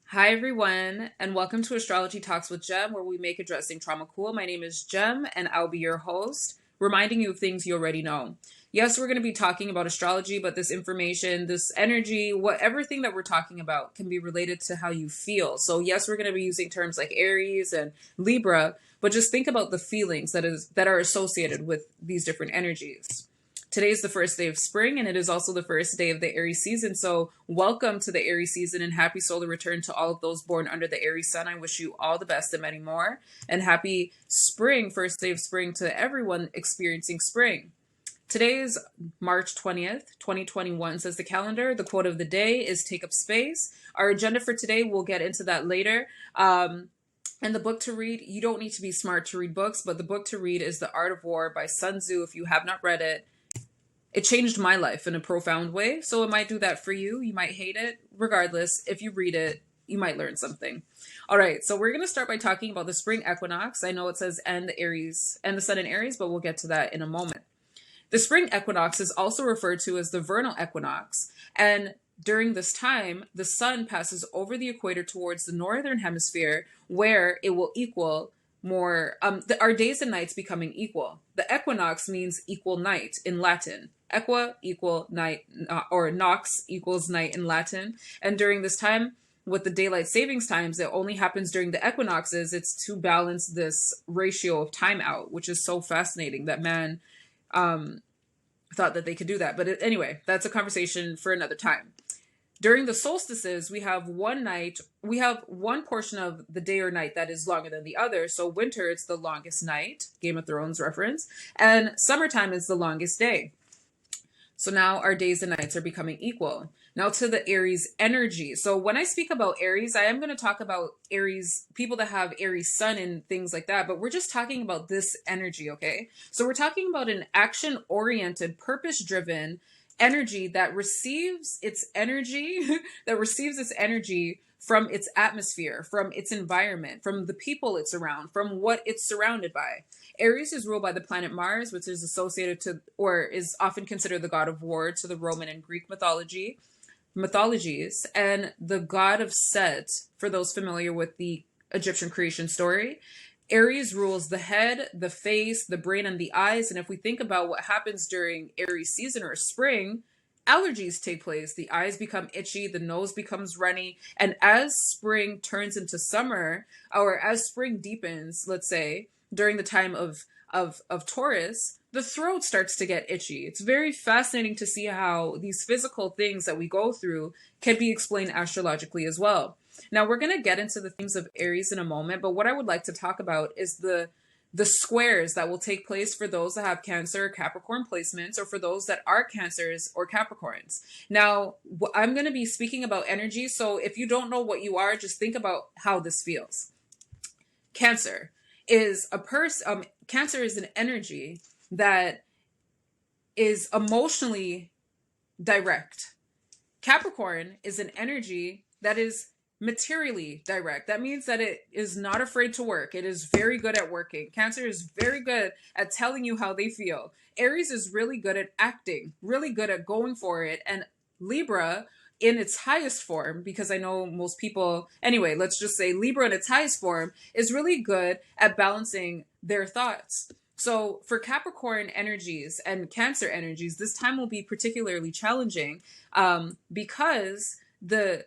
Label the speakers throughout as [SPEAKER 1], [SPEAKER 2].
[SPEAKER 1] Hi, everyone, and welcome to Astrology Talks with Jem, where we make addressing trauma cool. My name is Jem, and I'll be your host, reminding you of things you already know. Yes, we're going to be talking about astrology, but this information, this energy, everything that we're talking about can be related to how you feel. So, yes, we're going to be using terms like Aries and Libra, but just think about the feelings that are associated with these different energies. Today is the first day of spring, and it is also the first day of the Aries season. So, welcome to the Aries season and happy solar return to all of those born under the Aries sun. I wish you all the best and many more. And happy spring, first day of spring to everyone experiencing spring. Today is March 20th, 2021, says the calendar. The quote of the day is take up space. Our agenda for today, we'll get into that later. And the book to read, you don't need to be smart to read books, but the book to read is The Art of War by Sun Tzu. If you have not read it, it changed my life in a profound way. So it might do that for you. You might hate it. Regardless, if you read it, you might learn something. All right, so we're going to start by talking about the spring equinox. I know it says and the Aries and the sun in Aries, but we'll get to that in a moment. The spring equinox is also referred to as the vernal equinox, and during this time, the sun passes over the equator towards the northern hemisphere, where it will equal more our days and nights becoming equal. The equinox means equal night in Latin. Equa equal night, or nox equals night in Latin. And during this time, with the daylight savings times, it only happens during the equinoxes. It's to balance this ratio of time out, which is so fascinating that man thought that they could do that. But anyway, that's a conversation for another time. During the solstices, we have one portion of the day or night that is longer than the other. So winter, it's the longest night, Game of Thrones reference, and summertime is the longest day. So now our days and nights are becoming equal. Now to the Aries energy. So when I speak about Aries, I am going to talk about Aries, people that have Aries sun and things like that, but we're just talking about this energy, okay? So we're talking about an action-oriented, purpose-driven energy that receives its energy, from its atmosphere, from its environment, from the people it's around, from what it's surrounded by. Aries is ruled by the planet Mars, which is associated to, or is often considered the god of war to the Roman and Greek mythologies, and the god of Set, for those familiar with the Egyptian creation story. Aries rules the head, the face, the brain, and the eyes. And if we think about what happens during Aries season or spring, allergies take place. The eyes become itchy, the nose becomes runny. And as spring turns into summer, or as spring deepens, let's say, during the time of Taurus, the throat starts to get itchy. It's very fascinating to see how these physical things that we go through can be explained astrologically as well. Now we're going to get into the things of Aries in a moment, but what I would like to talk about is the squares that will take place for those that have Cancer or Capricorn placements, or for those that are Cancers or Capricorns. Now, I'm going to be speaking about energy, so if you don't know what you are, just think about how this feels. Cancer is a person. Cancer is an energy that is emotionally direct. Capricorn is an energy that is materially direct. That means that it is not afraid to work. It is very good at working. Cancer is very good at telling you how they feel. Aries is really good at acting, really good at going for it. And Libra, in its highest form, because I know most people, anyway, let's just say Libra in its highest form is really good at balancing their thoughts. So for Capricorn energies and Cancer energies, this time will be particularly challenging, because the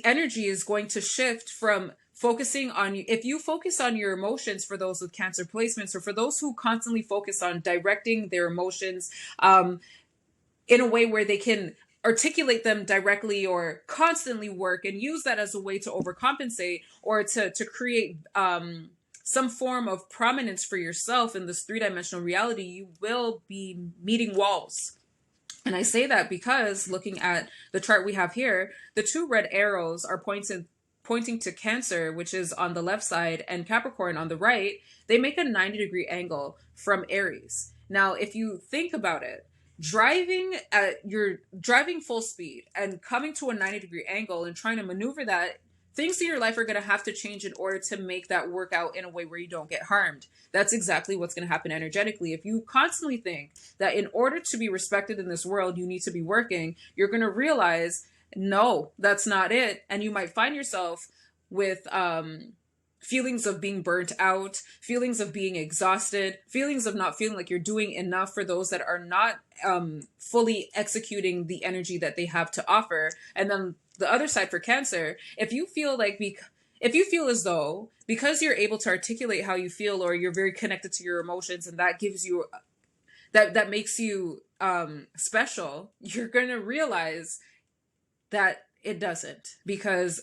[SPEAKER 1] energy is going to shift from focusing on you. If you focus on your emotions, for those with Cancer placements, or for those who constantly focus on directing their emotions in a way where they can articulate them directly, or constantly work and use that as a way to overcompensate, or to create some form of prominence for yourself in this three-dimensional reality, you will be meeting walls. And I say that because, looking at the chart we have here, the two red arrows are pointing to Cancer, which is on the left side, and Capricorn on the right. They make a 90-degree angle from Aries. Now, if you think about it, you're driving full speed and coming to a 90-degree angle and trying to maneuver that, things in your life are going to have to change in order to make that work out in a way where you don't get harmed. That's exactly what's going to happen energetically. If you constantly think that in order to be respected in this world, you need to be working, you're going to realize No, that's not it. And you might find yourself with feelings of being burnt out, feelings of being exhausted, feelings of not feeling like you're doing enough for those that are not fully executing the energy that they have to offer. And then the other side for Cancer, if you feel like if you feel as though because you're able to articulate how you feel, or you're very connected to your emotions, and that gives you that makes you special, you're going to realize that it doesn't, because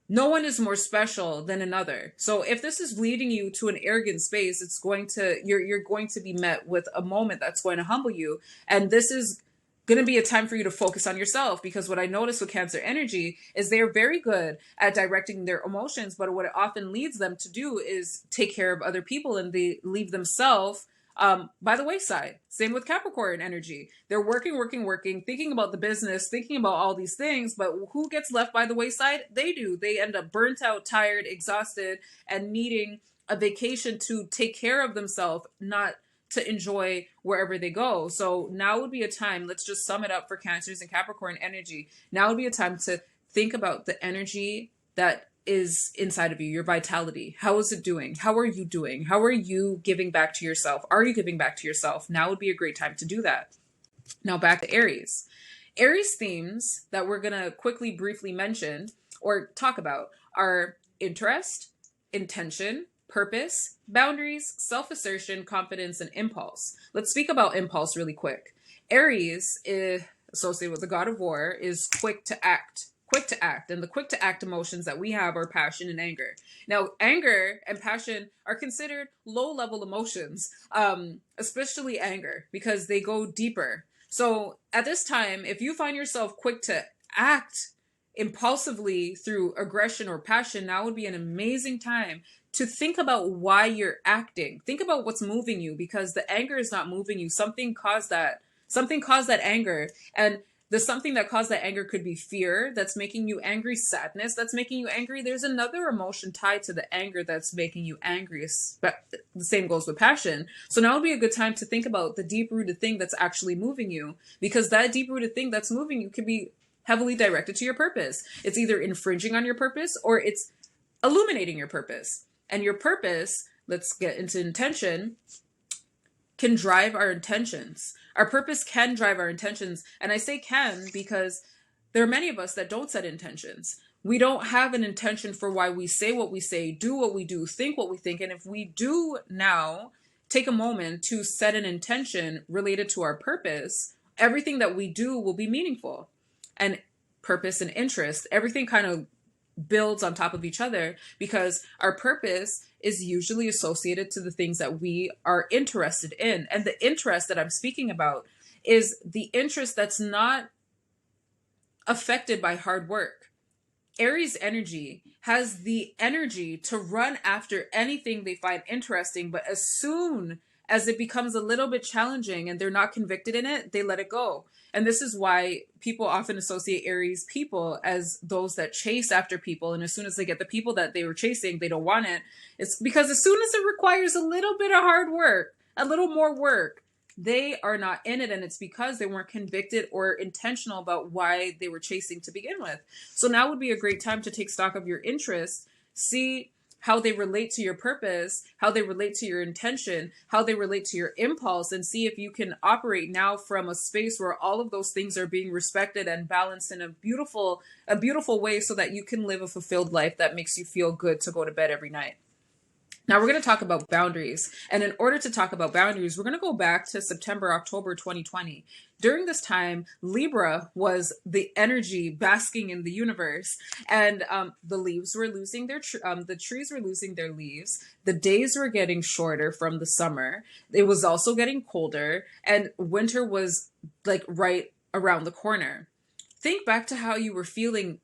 [SPEAKER 1] no one is more special than another. So if this is leading you to an arrogant space, it's going to you're going to be met with a moment that's going to humble you. And this is going to be a time for you to focus on yourself, because what I notice with Cancer energy is they're very good at directing their emotions, but what it often leads them to do is take care of other people, and they leave themselves by the wayside. Same with Capricorn energy. They're working, thinking about the business, thinking about all these things, but who gets left by the wayside? They do. They end up burnt out, tired, exhausted, and needing a vacation to take care of themselves, not to enjoy wherever they go. So now would be a time, let's just sum it up for Cancers and Capricorn energy. Now would be a time to think about the energy that is inside of you, your vitality. How is it doing? How are you doing? How are you giving back to yourself? Are you giving back to yourself? Now would be a great time to do that. Now back to Aries. Aries themes that we're going to quickly, briefly mention or talk about are interest, intention, purpose, boundaries, self-assertion, confidence, and impulse. Let's speak about impulse really quick. Aries, associated with the god of war, is quick to act. And the quick to act emotions that we have are passion and anger. Now, anger and passion are considered low level emotions, especially anger, because they go deeper. So at this time, if you find yourself quick to act impulsively through aggression or passion, now would be an amazing time to think about why you're acting. Think about what's moving you, because the anger is not moving you. Something caused that anger. And the something that caused that anger could be fear that's making you angry, sadness that's making you angry. There's another emotion tied to the anger that's making you angry. But the same goes with passion. So now would be a good time to think about the deep-rooted thing that's actually moving you, because that deep-rooted thing that's moving you could be heavily directed to your purpose. It's either infringing on your purpose or it's illuminating your purpose. And your purpose, let's get into intention, can drive our intentions. Our purpose can drive our intentions. And I say can because there are many of us that don't set intentions. We don't have an intention for why we say what we say, do what we do, think what we think. And if we do now take a moment to set an intention related to our purpose, everything that we do will be meaningful. And purpose and interest, everything kind of builds on top of each other, because our purpose is usually associated to the things that we are interested in. And the interest that I'm speaking about is the interest that's not affected by hard work. Aries energy has the energy to run after anything they find interesting, but as soon as it becomes a little bit challenging and they're not convicted in it, they let it go. And this is why people often associate Aries people as those that chase after people. And as soon as they get the people that they were chasing, they don't want it. It's because as soon as it requires a little bit of hard work, a little more work, they are not in it. And it's because they weren't convicted or intentional about why they were chasing to begin with. So now would be a great time to take stock of your interests, see how they relate to your purpose, how they relate to your intention, how they relate to your impulse, and see if you can operate now from a space where all of those things are being respected and balanced in a beautiful way, so that you can live a fulfilled life that makes you feel good to go to bed every night. Now we're going to talk about boundaries. And in order to talk about boundaries, we're going to go back to September, October 2020. During this time, Libra was the energy basking in the universe, and the leaves were losing the trees were losing their leaves. The days were getting shorter from the summer. It was also getting colder, and winter was like right around the corner. Think back to how you were feeling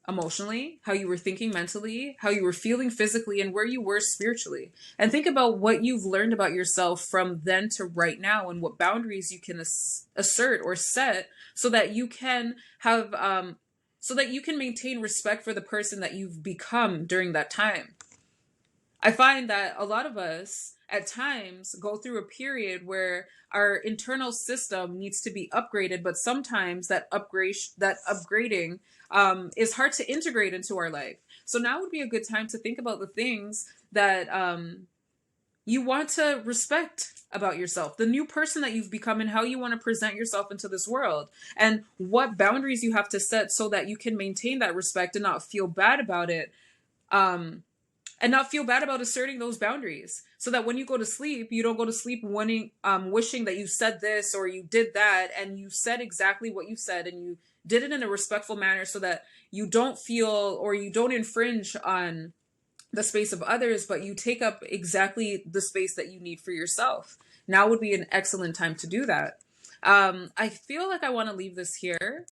[SPEAKER 1] emotionally, how you were thinking mentally, how you were feeling physically, and where you were spiritually. And think about what you've learned about yourself from then to right now, and what boundaries you can assert or set so that you can have, so that you can maintain respect for the person that you've become during that time. I find that a lot of us at times go through a period where our internal system needs to be upgraded, but sometimes that upgrading is hard to integrate into our life. So now would be a good time to think about the things that you want to respect about yourself, the new person that you've become, and how you want to present yourself into this world, and what boundaries you have to set so that you can maintain that respect and not feel bad about it. And not feel bad about asserting those boundaries, so that when you go to sleep, you don't go to sleep wanting, wishing that you said this or you did that, and you said exactly what you said, and you did it in a respectful manner, so that you don't feel or you don't infringe on the space of others, but you take up exactly the space that you need for yourself. Now would be an excellent time to do that. I feel like I want to leave this here.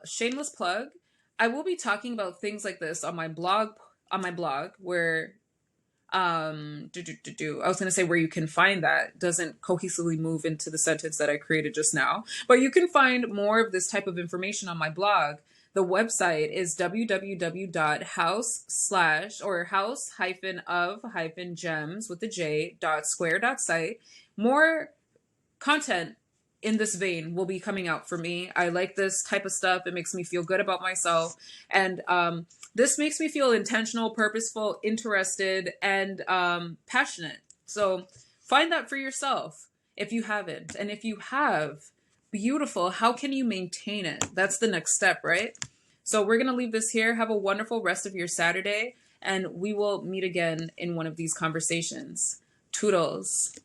[SPEAKER 1] Shameless plug. I will be talking about things like this on my blog, where I was going to say where you can find that doesn't cohesively move into the sentence that I created just now, but you can find more of this type of information on my blog. The website is www.house/house-of-gems with the J.square.site. More content in this vein will be coming out for me. I like this type of stuff. It makes me feel good about myself. And this makes me feel intentional, purposeful, interested, and passionate. So find that for yourself if you haven't. And if you have, beautiful. How can you maintain it? That's the next step, right? So we're going to leave this here. Have a wonderful rest of your Saturday. And we will meet again in one of these conversations. Toodles.